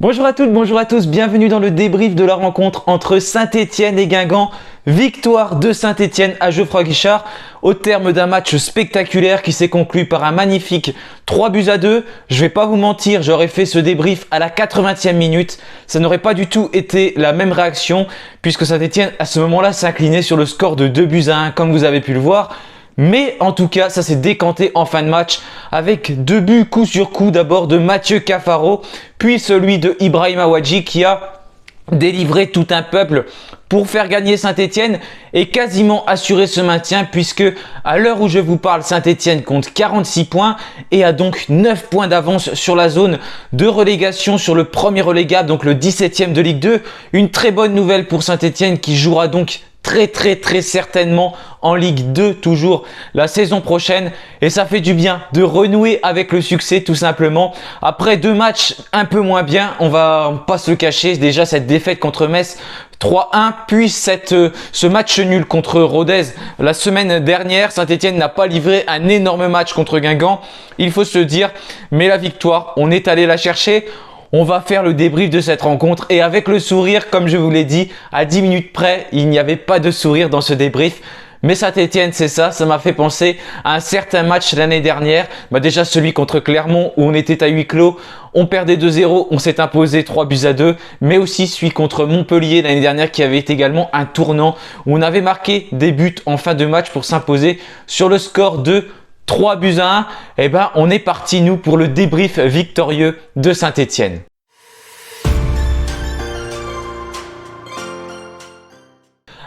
Bonjour à toutes, bonjour à tous, bienvenue dans le débrief de la rencontre entre Saint-Étienne et Guingamp. Victoire de Saint-Étienne à Geoffroy Guichard au terme d'un match spectaculaire qui s'est conclu par un magnifique 3-2. Je vais pas vous mentir, j'aurais fait ce débrief à la 80e minute. Ça n'aurait pas du tout été la même réaction puisque Saint-Étienne à ce moment-là s'inclinait sur le score de 2-1 comme vous avez pu le voir. Mais en tout cas, ça s'est décanté en fin de match avec 2 buts coup sur coup. D'abord de Mathieu Cafaro, puis celui de Ibrahima Wadji qui a délivré tout un peuple pour faire gagner Saint-Étienne et quasiment assurer ce maintien puisque à l'heure où je vous parle, Saint-Étienne compte 46 points et a donc 9 points d'avance sur la zone de relégation sur le premier relégable, donc le 17e de Ligue 2. Une très bonne nouvelle pour Saint-Étienne qui jouera donc très certainement en Ligue 2 toujours la saison prochaine et ça fait du bien de renouer avec le succès tout simplement. Après 2 matchs un peu moins bien, on va pas se le cacher, déjà cette défaite contre Metz 3-1, puis ce match nul contre Rodez la semaine dernière. Saint-Étienne n'a pas livré un énorme match contre Guingamp, il faut se le dire, mais la victoire, on est allé la chercher. On va faire le débrief de cette rencontre et avec le sourire, comme je vous l'ai dit, à 10 minutes près, il n'y avait pas de sourire dans ce débrief. Mais Saint-Étienne, c'est ça m'a fait penser à un certain match l'année dernière. Déjà celui contre Clermont où on était à huis clos, on perdait 2-0, on s'est imposé 3-2. Mais aussi celui contre Montpellier l'année dernière qui avait été également un tournant où on avait marqué des buts en fin de match pour s'imposer sur le score de 3-1. Et on est parti nous pour le débrief victorieux de Saint-Étienne.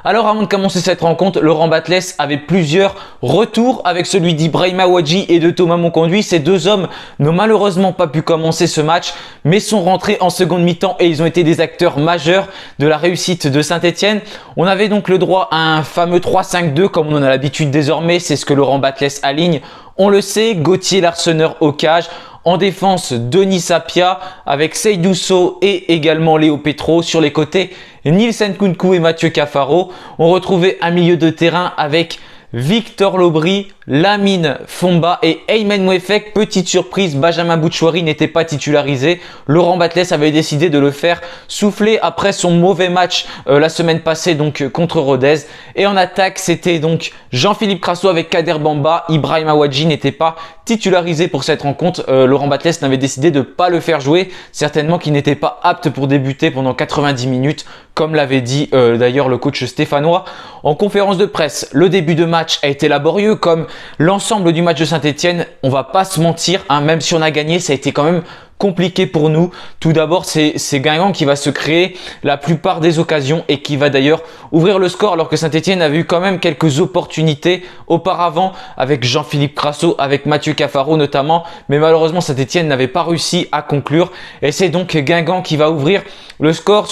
Alors avant de commencer cette rencontre, Laurent Batles avait plusieurs retours avec celui d'Ibrahima Wadji et de Thomas Monconduit. Ces deux hommes n'ont malheureusement pas pu commencer ce match, mais sont rentrés en seconde mi-temps et ils ont été des acteurs majeurs de la réussite de Saint-Étienne. On avait donc le droit à un fameux 3-5-2 comme on en a l'habitude désormais, c'est ce que Laurent Batles aligne. On le sait, Gauthier Larseneur au cage. En défense, Denis Sapia avec Seydou Sow et également Léo Petro. Sur les côtés, Nielsen Nkunku et Mathieu Cafaro. On retrouvait un milieu de terrain avec Victor Lobry, Lamine Fomba et Aymen Mouefek. Petite surprise, Benjamin Boutchouari n'était pas titularisé. Laurent Batles avait décidé de le faire souffler après son mauvais match la semaine passée donc contre Rodez. Et en attaque, c'était donc Jean-Philippe Crasso avec Kader Bamba. Ibrahima Wadji n'était pas titularisé pour cette rencontre. Laurent Batles n'avait décidé de ne pas le faire jouer. Certainement qu'il n'était pas apte pour débuter pendant 90 minutes, comme l'avait dit d'ailleurs le coach stéphanois en conférence de presse. Le début de match a été laborieux comme l'ensemble du match de Saint-Étienne. On va pas se mentir, même si on a gagné, ça a été quand même compliqué pour nous. Tout d'abord, c'est Guingamp qui va se créer la plupart des occasions et qui va d'ailleurs ouvrir le score alors que Saint-Étienne avait eu quand même quelques opportunités auparavant avec Jean-Philippe Crasso, avec Mathieu Cafaro notamment. Mais malheureusement, Saint-Étienne n'avait pas réussi à conclure et c'est donc Guingamp qui va ouvrir le score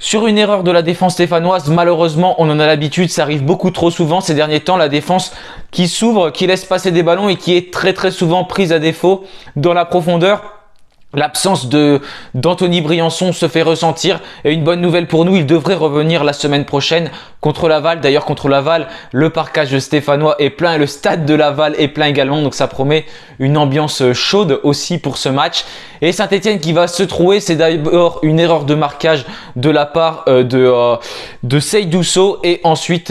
sur une erreur de la défense stéphanoise. Malheureusement, on en a l'habitude, ça arrive beaucoup trop souvent ces derniers temps. La défense qui s'ouvre, qui laisse passer des ballons et qui est très souvent prise à défaut dans la profondeur. L'absence d'Anthony Briançon se fait ressentir et une bonne nouvelle pour nous, il devrait revenir la semaine prochaine contre Laval. D'ailleurs contre Laval, le parcage stéphanois est plein et le stade de Laval est plein également. Donc ça promet une ambiance chaude aussi pour ce match. Et Saint-Étienne qui va se trouver, c'est d'abord une erreur de marquage de la part de Seydou Sow et ensuite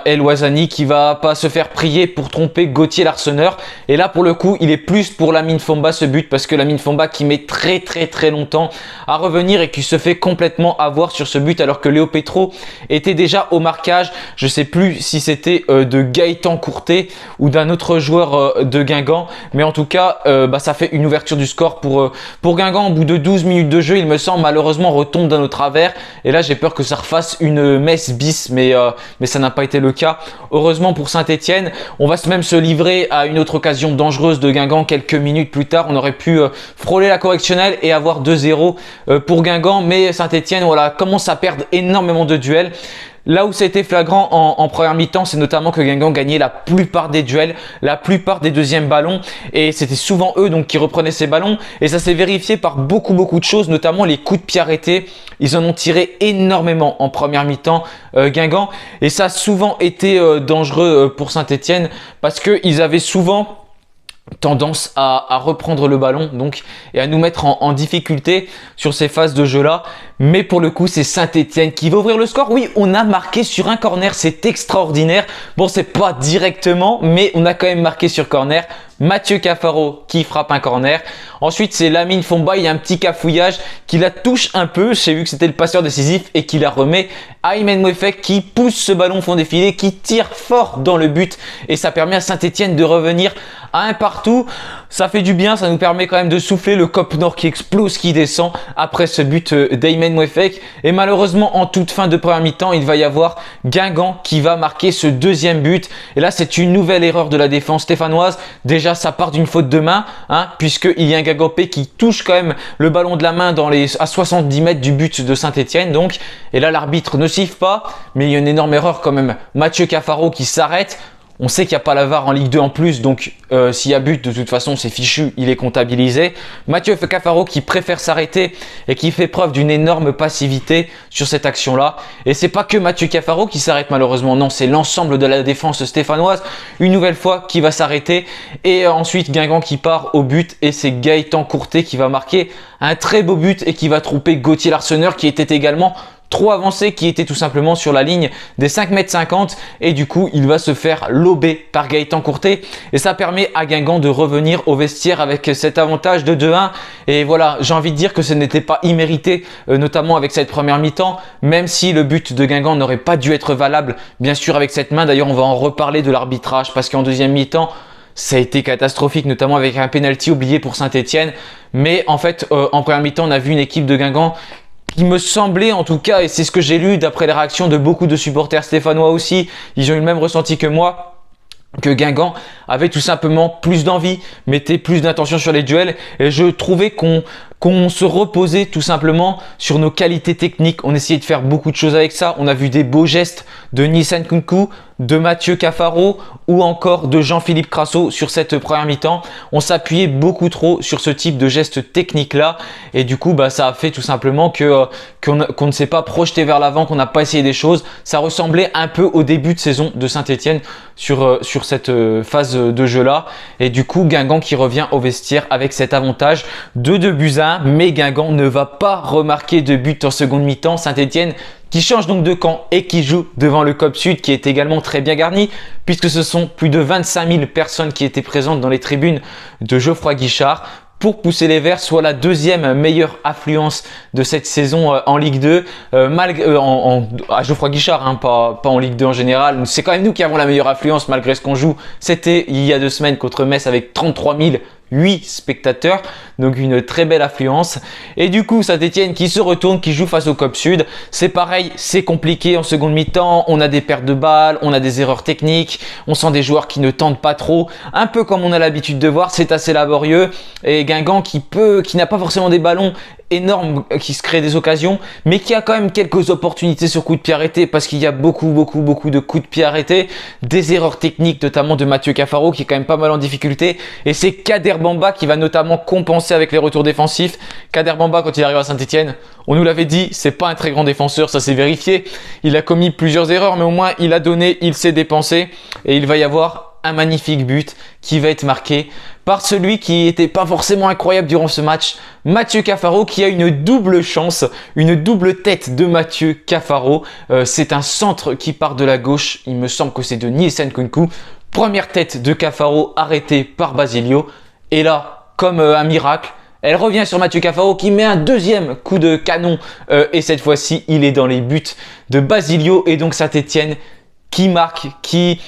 El Ouazani qui va pas se faire prier pour tromper Gauthier Larseneur. Et là pour le coup, il est plus pour Lamine Fomba ce but parce que Lamine Fomba qui met très longtemps à revenir et qui se fait complètement avoir sur ce but alors que Léo Petro était déjà au marquage. Je sais plus si c'était de Gaëtan Courtet ou d'un autre joueur de Guingamp, mais en tout cas ça fait une ouverture du score pour Guingamp au bout de 12 minutes de jeu. Il me semble malheureusement retombe dans nos travers et là j'ai peur que ça refasse une messe bis, mais ça n'a pas été le cas. Heureusement pour Saint-Étienne, on va même se livrer à une autre occasion dangereuse de Guingamp quelques minutes plus tard. On aurait pu frôler la correctionnelle et avoir 2-0 pour Guingamp, mais Saint-Étienne commence à perdre énormément de duels. Là où c'était flagrant en première mi-temps, c'est notamment que Guingamp gagnait la plupart des duels, la plupart des deuxièmes ballons et c'était souvent eux donc qui reprenaient ces ballons et ça s'est vérifié par beaucoup de choses, notamment les coups de pied arrêtés. Ils en ont tiré énormément en première mi-temps Guingamp et ça a souvent été dangereux pour Saint-Étienne parce qu'ils avaient souvent tendance à reprendre le ballon donc et à nous mettre en difficulté sur ces phases de jeu là. Mais pour le coup, c'est Saint-Etienne qui va ouvrir le score. Oui, on a marqué sur un corner, c'est extraordinaire. Bon, c'est pas directement, mais on a quand même marqué sur corner. Mathieu Cafaro qui frappe un corner. Ensuite, c'est Lamine Fomba. Il y a un petit cafouillage qui la touche un peu. J'ai vu que c'était le passeur décisif et qui la remet. Aymen Mouefek qui pousse ce ballon au fond des filets, qui tire fort dans le but. Et ça permet à Saint-Etienne de revenir à un partout. Ça fait du bien. Ça nous permet quand même de souffler. Le Cop Nord qui explose, qui descend après ce but d'Aymen Mouefek. Et malheureusement, en toute fin de première mi-temps, il va y avoir Guingamp qui va marquer ce deuxième but. Et là, c'est une nouvelle erreur de la défense stéphanoise. Déjà, ça part d'une faute de main, puisqu'il y a un Guingampais qui touche quand même le ballon de la main à 70 mètres du but de Saint-Etienne. Donc, et là, l'arbitre ne siffle pas, mais il y a une énorme erreur quand même. Mathieu Cafaro qui s'arrête. On sait qu'il n'y a pas la VAR en Ligue 2 en plus, donc s'il y a but, de toute façon, c'est fichu, il est comptabilisé. Mathieu Cafaro qui préfère s'arrêter et qui fait preuve d'une énorme passivité sur cette action-là. Et c'est pas que Mathieu Cafaro qui s'arrête malheureusement, non, c'est l'ensemble de la défense stéphanoise, une nouvelle fois, qui va s'arrêter. Et ensuite, Guingamp qui part au but et c'est Gaëtan Courtet qui va marquer un très beau but et qui va tromper Gauthier Larsonneur qui était également trop avancé, qui était tout simplement sur la ligne des 5,50 m et du coup il va se faire lober par Gaëtan Courtet et ça permet à Guingamp de revenir au vestiaire avec cet avantage de 2-1. Et voilà, j'ai envie de dire que ce n'était pas immérité, notamment avec cette première mi-temps, même si le but de Guingamp n'aurait pas dû être valable bien sûr avec cette main. D'ailleurs on va en reparler de l'arbitrage parce qu'en deuxième mi-temps ça a été catastrophique, notamment avec un penalty oublié pour Saint-Etienne. Mais en fait en première mi-temps on a vu une équipe de Guingamp qui me semblait en tout cas, et c'est ce que j'ai lu d'après les réactions de beaucoup de supporters stéphanois aussi, ils ont eu le même ressenti que moi, que Guingamp avait tout simplement plus d'envie, mettait plus d'intention sur les duels et je trouvais qu'on se reposait tout simplement sur nos qualités techniques. On essayait de faire beaucoup de choses avec ça. On a vu des beaux gestes de Nissan Nkunku, de Mathieu Cafaro ou encore de Jean-Philippe Crasso sur cette première mi-temps. On s'appuyait beaucoup trop sur ce type de gestes techniques là et du coup ça a fait tout simplement qu'on ne s'est pas projeté vers l'avant, qu'on n'a pas essayé des choses. Ça ressemblait un peu au début de saison de Saint-Etienne sur cette phase de jeu là et du coup Guingamp qui revient au vestiaire avec cet avantage de 2-1, mais Guingamp ne va pas remarquer de but en seconde mi-temps. Saint-Etienne qui change donc de camp et qui joue devant le COP Sud qui est également très bien garni puisque ce sont plus de 25 000 personnes qui étaient présentes dans les tribunes de Geoffroy Guichard pour pousser les Verts, soit la deuxième meilleure affluence de cette saison en Ligue 2, à Geoffroy Guichard, pas en Ligue 2 en général. C'est quand même nous qui avons la meilleure affluence malgré ce qu'on joue. C'était il y a 2 semaines contre Metz avec 33 008 spectateurs, donc une très belle affluence. Et du coup, Saint-Etienne qui se retourne, qui joue face au COP Sud. C'est pareil, c'est compliqué en seconde mi-temps. On a des pertes de balles, on a des erreurs techniques, on sent des joueurs qui ne tentent pas trop. Un peu comme on a l'habitude de voir, c'est assez laborieux. Et Guingamp qui n'a pas forcément des ballons énormes, qui se crée des occasions, mais qui a quand même quelques opportunités sur coup de pied arrêté parce qu'il y a beaucoup de coups de pied arrêtés, des erreurs techniques notamment de Mathieu Cafaro qui est quand même pas mal en difficulté et c'est Kader Bamba qui va notamment compenser avec les retours défensifs. Kader Bamba quand il arrive à Saint-Etienne, on nous l'avait dit, c'est pas un très grand défenseur, ça s'est vérifié, il a commis plusieurs erreurs mais au moins il a donné, il s'est dépensé et il va y avoir un magnifique but qui va être marqué par celui qui n'était pas forcément incroyable durant ce match, Mathieu Cafaro, qui a une double chance, une double tête de Mathieu Cafaro. C'est un centre qui part de la gauche, il me semble que c'est de Nissan Nkunku. Première tête de Cafaro arrêtée par Basilio. Et là, comme un miracle, elle revient sur Mathieu Cafaro qui met un deuxième coup de canon. Et cette fois-ci, il est dans les buts de Basilio. Et donc Saint-Etienne qui marque, qui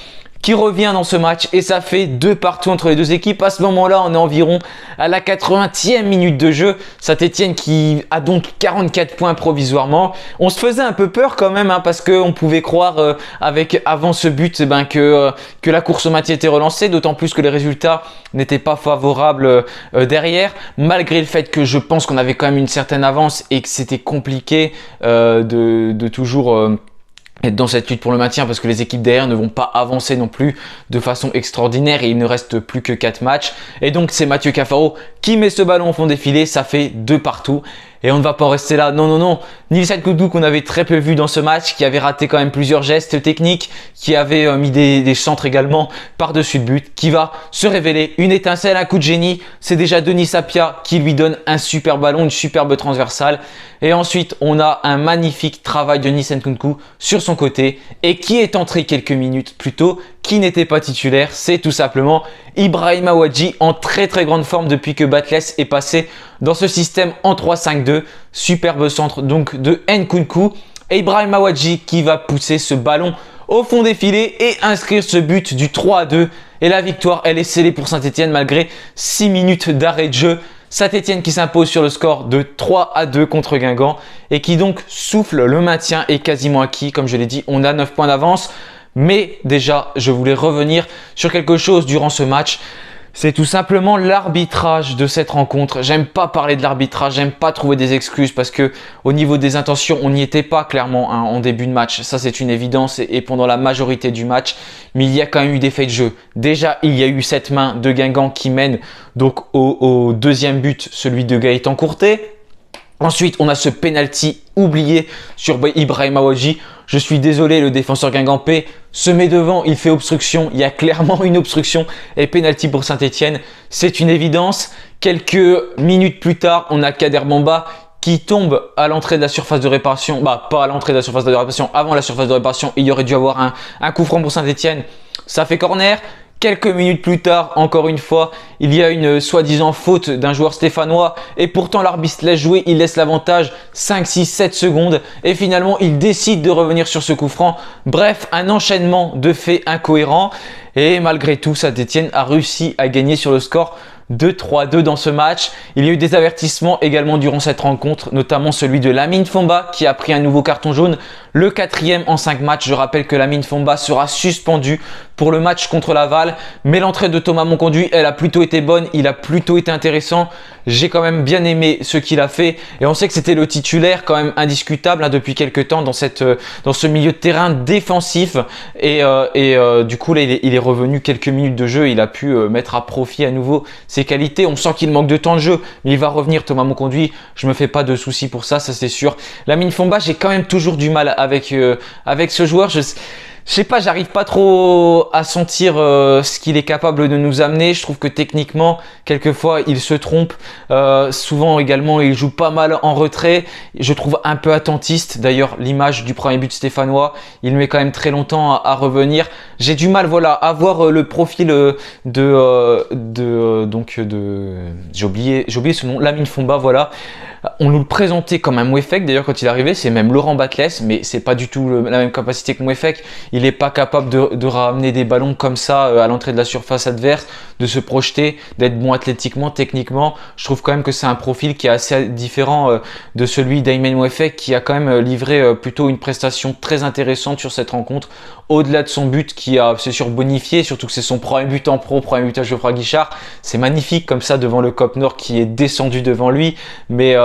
revient dans ce match et ça fait 2 partout entre les deux équipes. À ce moment-là, on est environ à la 80e minute de jeu. Saint-Etienne qui a donc 44 points provisoirement. On se faisait un peu peur quand même parce qu'on pouvait croire avant ce but que la course au maintien était relancée, d'autant plus que les résultats n'étaient pas favorables derrière, malgré le fait que je pense qu'on avait quand même une certaine avance et que c'était compliqué de toujours être dans cette lutte pour le maintien parce que les équipes derrière ne vont pas avancer non plus de façon extraordinaire et il ne reste plus que 4 matchs. Et donc c'est Mathieu Cafaro qui met ce ballon au fond des filets, ça fait 2 partout. Et on ne va pas en rester là. Non, non, non. Niels Nkounkou qu'on avait très peu vu dans ce match, qui avait raté quand même plusieurs gestes techniques, qui avait mis des centres également par-dessus le but, qui va se révéler une étincelle, un coup de génie. C'est déjà Denis Sapia qui lui donne un super ballon, une superbe transversale. Et ensuite, on a un magnifique travail de Niels Nkounkou sur son côté et qui est entré quelques minutes plus tôt, qui n'était pas titulaire. C'est tout simplement Ibrahima Wadji en très très grande forme depuis que Batles est passé dans ce système en 3-5-2. Superbe centre donc de Nkounkou et Ibrahima Wadji qui va pousser ce ballon au fond des filets et inscrire ce but du 3-2. Et la victoire, elle est scellée pour Saint-Etienne malgré 6 minutes d'arrêt de jeu. Saint-Etienne qui s'impose sur le score de 3-2 contre Guingamp et qui donc souffle le maintien est quasiment acquis. Comme je l'ai dit, on a 9 points d'avance. Mais déjà, je voulais revenir sur quelque chose durant ce match. C'est tout simplement l'arbitrage de cette rencontre. J'aime pas parler de l'arbitrage, j'aime pas trouver des excuses parce que au niveau des intentions, on n'y était pas clairement en début de match. Ça, c'est une évidence et pendant la majorité du match. Mais il y a quand même eu des faits de jeu. Déjà, il y a eu cette main de Guingamp qui mène donc au deuxième but, celui de Gaëtan Courtet. Ensuite, on a ce penalty oublié sur Ibrahima Wadji. Je suis désolé, le défenseur guingampais se met devant, il fait obstruction. Il y a clairement une obstruction et penalty pour Saint-Etienne. C'est une évidence. Quelques minutes plus tard, on a Kader Bamba qui tombe à l'entrée de la surface de réparation. Bah, pas à l'entrée de la surface de réparation, avant la surface de réparation. Il y aurait dû avoir un coup franc pour Saint-Etienne. Ça fait corner. Quelques minutes plus tard, encore une fois, il y a une soi-disant faute d'un joueur stéphanois et pourtant l'arbitre laisse jouer, il laisse l'avantage 5, 6, 7 secondes et finalement il décide de revenir sur ce coup franc. Bref, un enchaînement de faits incohérents et malgré tout, Saint-Etienne a réussi à gagner sur le score de 3-2 dans ce match. Il y a eu des avertissements également durant cette rencontre, notamment celui de Lamine Fomba qui a pris un nouveau carton jaune, le 4e en 5 matchs. Je rappelle que Lamine Fomba sera suspendu pour le match contre Laval, mais l'entrée de Thomas Monconduit, elle a plutôt été bonne, il a plutôt été intéressant. J'ai quand même bien aimé ce qu'il a fait et on sait que c'était le titulaire quand même indiscutable depuis quelques temps dans ce milieu de terrain défensif et du coup là il est revenu quelques minutes de jeu, il a pu mettre à profit à nouveau ses qualités. On sent qu'il manque de temps de jeu, mais il va revenir Thomas Monconduit, je me fais pas de soucis pour ça, ça c'est sûr. Lamine Fomba, j'ai quand même toujours du mal avec ce joueur. Je sais pas, j'arrive pas trop à sentir ce qu'il est capable de nous amener. Je trouve que techniquement, quelquefois, il se trompe. Souvent également, il joue pas mal en retrait. Je trouve un peu attentiste. D'ailleurs, l'image du premier but stéphanois, il met quand même très longtemps à revenir. J'ai du mal, voilà, à voir le profil j'ai oublié ce nom, Lamine Fomba, voilà. On nous le présentait comme un Mouefek, d'ailleurs quand il est arrivé, c'est même Laurent Batles, mais c'est pas du tout la même capacité que Mouefek. Il n'est pas capable de ramener des ballons comme ça à l'entrée de la surface adverse, de se projeter, d'être bon athlétiquement, techniquement. Je trouve quand même que c'est un profil qui est assez différent de celui d'Aymen Mouefek, qui a quand même livré plutôt une prestation très intéressante sur cette rencontre, au-delà de son but qui a c'est sûr bonifié, surtout que c'est son premier but en pro, premier but à Geoffroy Guichard. C'est magnifique comme ça devant le COP Nord qui est descendu devant lui, mais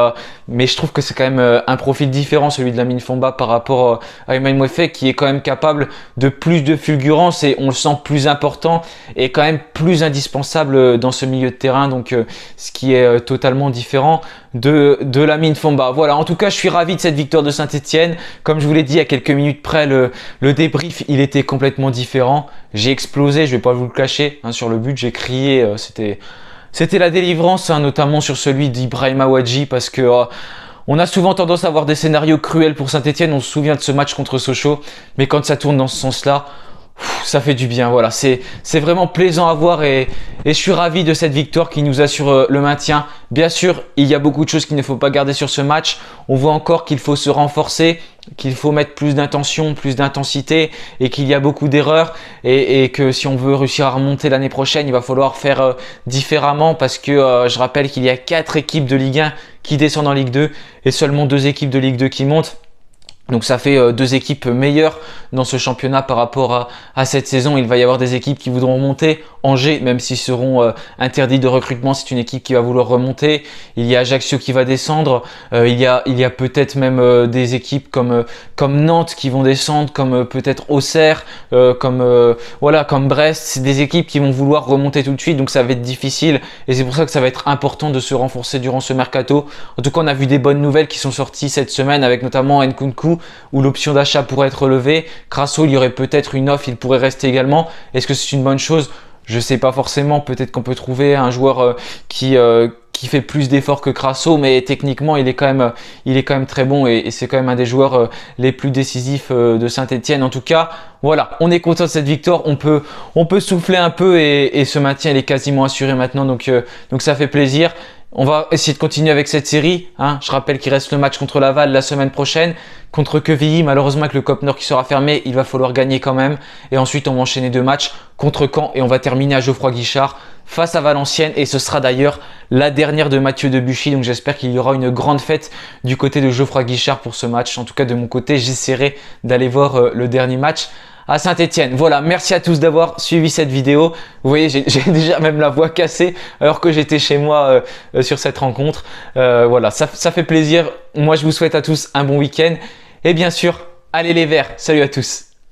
je trouve que c'est quand même un profil différent, celui de Lamine Fomba par rapport à Aymen Mouefek, qui est quand même capable de plus de fulgurance et on le sent plus important et quand même plus indispensable dans ce milieu de terrain, donc ce qui est totalement différent de Lamine Fomba. Voilà, en tout cas je suis ravi de cette victoire de Saint-Etienne. Comme je vous l'ai dit à quelques minutes près, le débrief il était complètement différent. J'ai explosé, je vais pas vous le cacher, sur le but j'ai crié, c'était la délivrance, notamment sur celui d'Ibrahima Wadji, parce que on a souvent tendance à avoir des scénarios cruels pour Saint-Etienne. On se souvient de ce match contre Sochaux, mais quand ça tourne dans ce sens-là, ça fait du bien. Voilà, c'est vraiment plaisant à voir et je suis ravi de cette victoire qui nous assure le maintien. Bien sûr, il y a beaucoup de choses qu'il ne faut pas garder sur ce match. On voit encore qu'il faut se renforcer, qu'il faut mettre plus d'intention, plus d'intensité et qu'il y a beaucoup d'erreurs et que si on veut réussir à remonter l'année prochaine, il va falloir faire différemment parce que je rappelle qu'il y a 4 équipes de Ligue 1 qui descendent en Ligue 2 et seulement 2 équipes de Ligue 2 qui montent. Donc ça fait deux équipes meilleures dans ce championnat par rapport à cette saison. Il va y avoir des équipes qui voudront remonter. Angers, même s'ils seront interdits de recrutement, c'est une équipe qui va vouloir remonter. Il y a Ajaccio qui va descendre. Il y a peut-être même des équipes comme Nantes qui vont descendre, comme peut-être Auxerre, comme Brest. C'est des équipes qui vont vouloir remonter tout de suite, donc ça va être difficile. Et c'est pour ça que ça va être important de se renforcer durant ce mercato. En tout cas, on a vu des bonnes nouvelles qui sont sorties cette semaine, avec notamment Nkunku, où l'option d'achat pourrait être relevée. Crasso, il y aurait peut-être une offre, il pourrait rester également. Est-ce que c'est une bonne chose? Je sais pas forcément. Peut-être qu'on peut trouver un joueur qui fait plus d'efforts que Crasso, mais techniquement il est quand même très bon et c'est quand même un des joueurs les plus décisifs de Saint-Etienne. En tout cas, voilà, on est content de cette victoire. On peut souffler un peu et ce maintien il est quasiment assuré maintenant. Donc ça fait plaisir. On va essayer de continuer avec cette série. Je rappelle qu'il reste le match contre Laval la semaine prochaine. Contre Quevilly, malheureusement avec le COP Nord qui sera fermé, il va falloir gagner quand même. Et ensuite, on va enchaîner deux matchs contre Caen et on va terminer à Geoffroy Guichard face à Valenciennes. Et ce sera d'ailleurs la dernière de Mathieu Debuchy. Donc j'espère qu'il y aura une grande fête du côté de Geoffroy Guichard pour ce match. En tout cas, de mon côté, j'essaierai d'aller voir le dernier match à Saint-Etienne. Voilà, merci à tous d'avoir suivi cette vidéo. Vous voyez, j'ai déjà même la voix cassée alors que j'étais chez moi sur cette rencontre. Voilà, ça fait plaisir. Moi, je vous souhaite à tous un bon week-end. Et bien sûr, allez les Verts. Salut à tous.